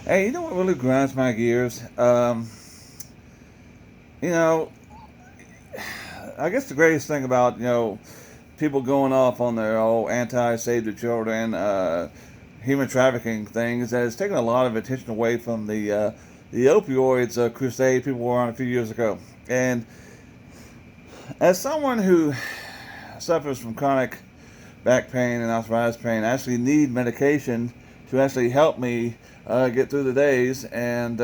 Hey, you know what really grinds my gears? You know, I guess the greatest thing about, people going off on their old anti-save the children, human trafficking thing is that it's taken a lot of attention away from the opioids crusade people were on a few years ago. And as someone who suffers from chronic back pain and arthritis pain, I actually need medication to actually help me get through the days. And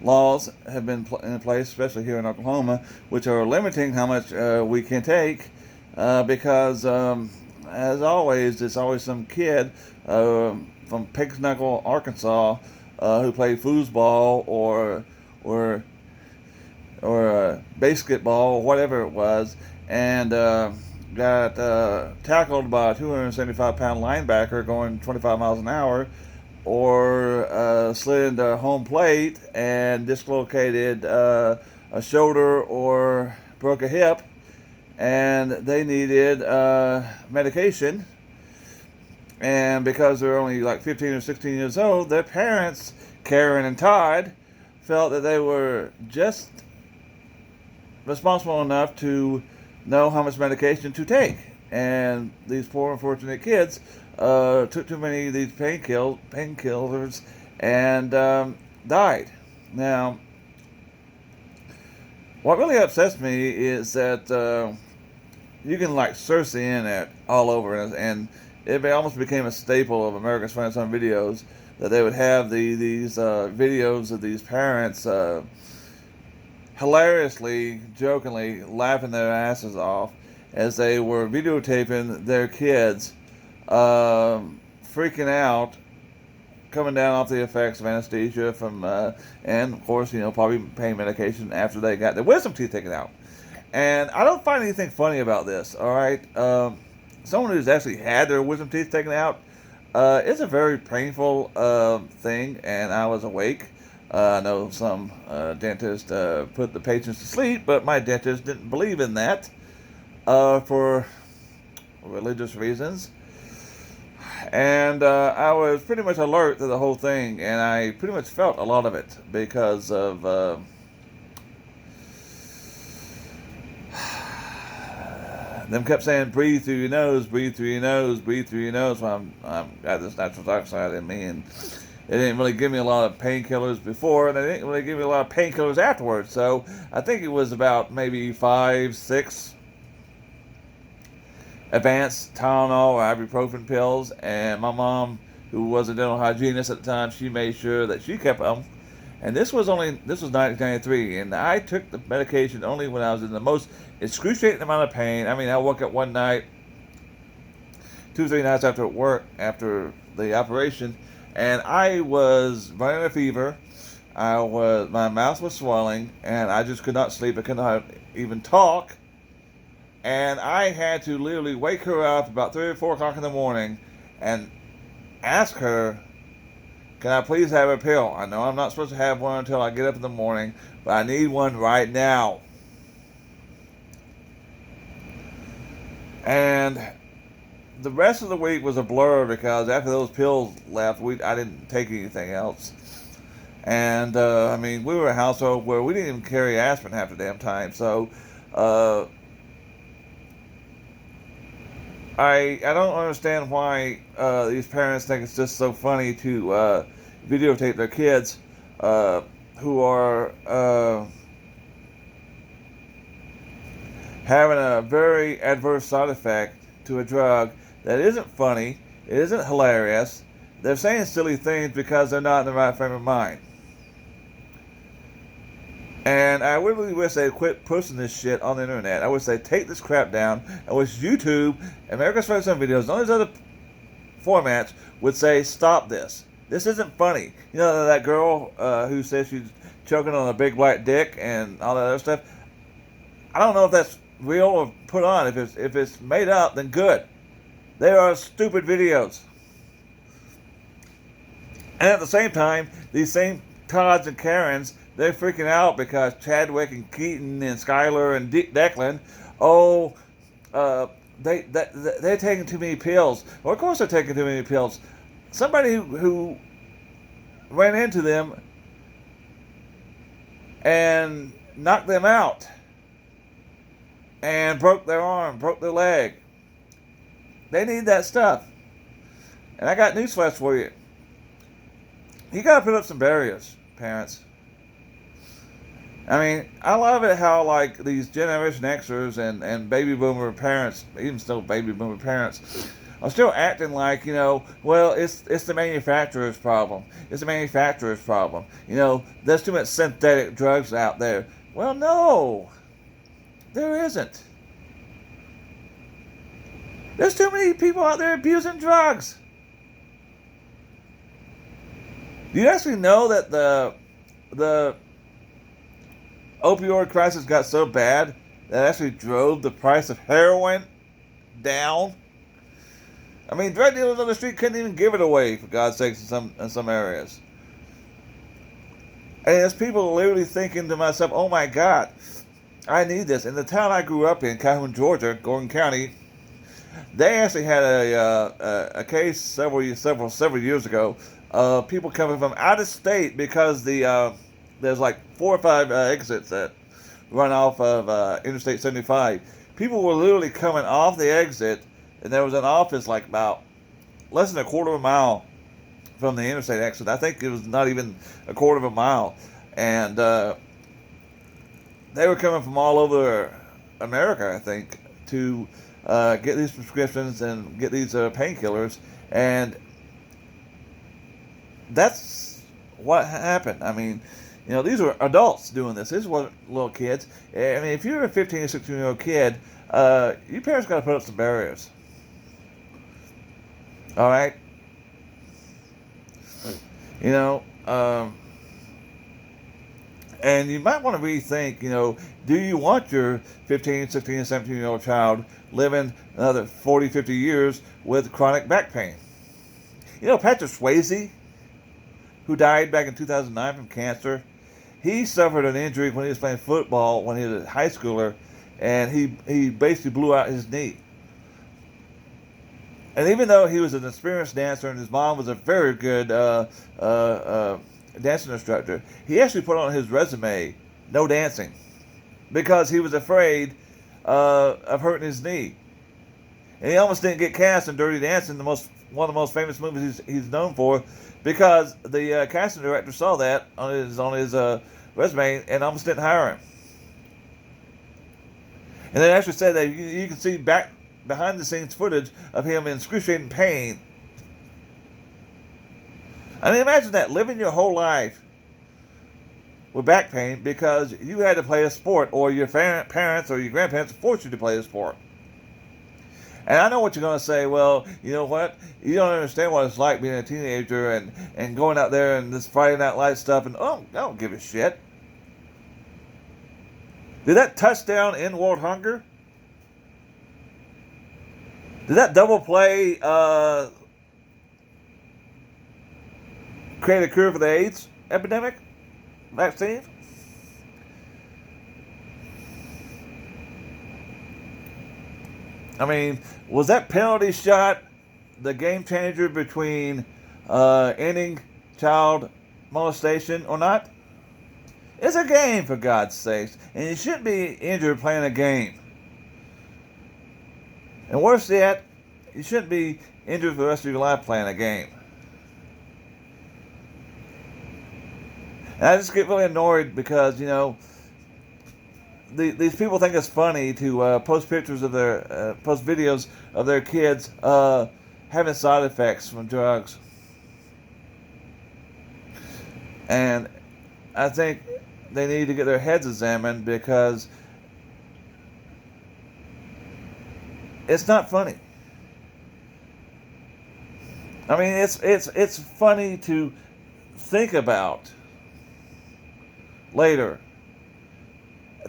laws have been in place, especially here in Oklahoma, which are limiting how much we can take because, as always, there's always some kid from Pig's Knuckle, Arkansas, who played foosball or basketball or whatever it was, and got tackled by a 275-pound linebacker going 25 miles an hour, or slid into home plate and dislocated a shoulder or broke a hip, and they needed medication. And because they're only like 15 or 16 years old, their parents, Karen and Todd, felt that they were just responsible enough to know how much medication to take. And these poor, unfortunate kids took too many of these painkillers and died. Now, what really upsets me is that you can like search the internet all over, and it almost became a staple of America's Funniest Home Videos that they would have these videos of these parents hilariously, jokingly laughing their asses off as they were videotaping their kids freaking out, coming down off the effects of anesthesia and of course, probably pain medication after they got their wisdom teeth taken out. And I don't find anything funny about this, all right? Someone who's actually had their wisdom teeth taken out, it's a very painful thing, and I was awake. I know some dentists put the patients to sleep, but my dentist didn't believe in that for religious reasons. And I was pretty much alert to the whole thing, and I pretty much felt a lot of it because of them kept saying, breathe through your nose, breathe through your nose, breathe through your nose. Well, I've got this natural dioxide in me, and they didn't really give me a lot of painkillers before, and they didn't really give me a lot of painkillers afterwards. So I think it was about maybe 5, 6 advanced Tylenol or ibuprofen pills, and my mom, who was a dental hygienist at the time, she made sure that she kept them. And this was 1993, and I took the medication only when I was in the most excruciating amount of pain. I mean, I woke up one night, 2 or 3 nights after work, after the operation, and I was running a fever. My mouth was swelling, and I just could not sleep. I could not even talk. And I had to literally wake her up about 3 or 4 o'clock in the morning and ask her, can I please have a pill? I know I'm not supposed to have one until I get up in the morning, but I need one right now. And the rest of the week was a blur because after those pills left, I didn't take anything else. And, I mean, we were a household where we didn't even carry aspirin half the damn time. So, I don't understand why these parents think it's just so funny to videotape their kids who are having a very adverse side effect to a drug that isn't funny, it isn't hilarious. They're saying silly things because they're not in the right frame of mind. And I really wish they'd quit posting this shit on the internet. I wish they'd take this crap down. I wish YouTube, America's Funniest Home Videos, and all these other formats would say, stop this. This isn't funny. You know that girl who says she's choking on a big black dick and all that other stuff? I don't know if that's real or put on. If it's made up, then good. They are stupid videos. And at the same time, these same Todds and Karens, they're freaking out because Chadwick and Keaton and Skyler and Declan, they're taking too many pills. Well, of course they're taking too many pills. somebody who ran into them and knocked them out and broke their arm, broke their leg. They need that stuff. And I got newsflash for you. You got to put up some barriers, parents. I mean, I love it how, like, these Generation Xers and baby boomer parents, even still baby boomer parents, are still acting like, well, it's the manufacturer's problem. It's the manufacturer's problem. There's too much synthetic drugs out there. Well, no, there isn't. There's too many people out there abusing drugs. Do you actually know that the opioid crisis got so bad that it actually drove the price of heroin down? I mean, drug dealers on the street couldn't even give it away, for God's sakes, in some areas. And there's people literally thinking to myself, oh my God, I need this. In the town I grew up in, Calhoun, Georgia, Gordon County, they actually had a case several years ago of people coming from out of state because there's like 4 or 5 exits that run off of Interstate 75. People were literally coming off the exit, and there was an office like about less than a quarter of a mile from the interstate exit. I think it was not even a quarter of a mile. And they were coming from all over America, I think, to get these prescriptions and get these painkillers. And that's what happened. I mean, these were adults doing this. This wasn't little kids. I mean, if you're a 15 or 16-year-old kid, your parents got to put up some barriers. All right? And you might want to rethink, do you want your 15, 16, and 17-year-old child living another 40, 50 years with chronic back pain? Patrick Swayze, who died back in 2009 from cancer, he suffered an injury when he was playing football when he was a high schooler, and he basically blew out his knee. And even though he was an experienced dancer and his mom was a very good dancing instructor, he actually put on his resume, no dancing, because he was afraid of hurting his knee. And he almost didn't get cast in Dirty Dancing, one of the most famous movies he's known for, because the casting director saw that on his resume and almost didn't hire him. And they actually said that you can see behind the scenes footage of him in excruciating pain. I mean, imagine that, living your whole life with back pain because you had to play a sport, or your parents or your grandparents forced you to play a sport. And I know what you're going to say. Well, you know what? You don't understand what it's like being a teenager and going out there and this Friday Night Lights stuff, and I don't give a shit. Did that touchdown end world hunger? Did that double play create a cure for the AIDS epidemic vaccine? I mean, was that penalty shot the game changer between ending child molestation or not? It's a game, for God's sakes, and you shouldn't be injured playing a game. And worse yet, you shouldn't be injured for the rest of your life playing a game. And I just get really annoyed because, these people think it's funny to post pictures of post videos of their kids having side effects from drugs. And I think they need to get their heads examined because it's not funny. I mean, it's funny to think about later.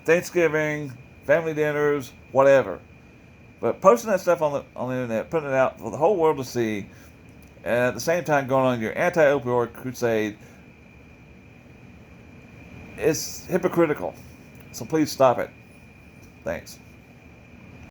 Thanksgiving, family dinners, whatever. But posting that stuff on the internet, putting it out for the whole world to see, and at the same time going on your anti-opioid crusade, it's hypocritical. So please stop it. Thanks.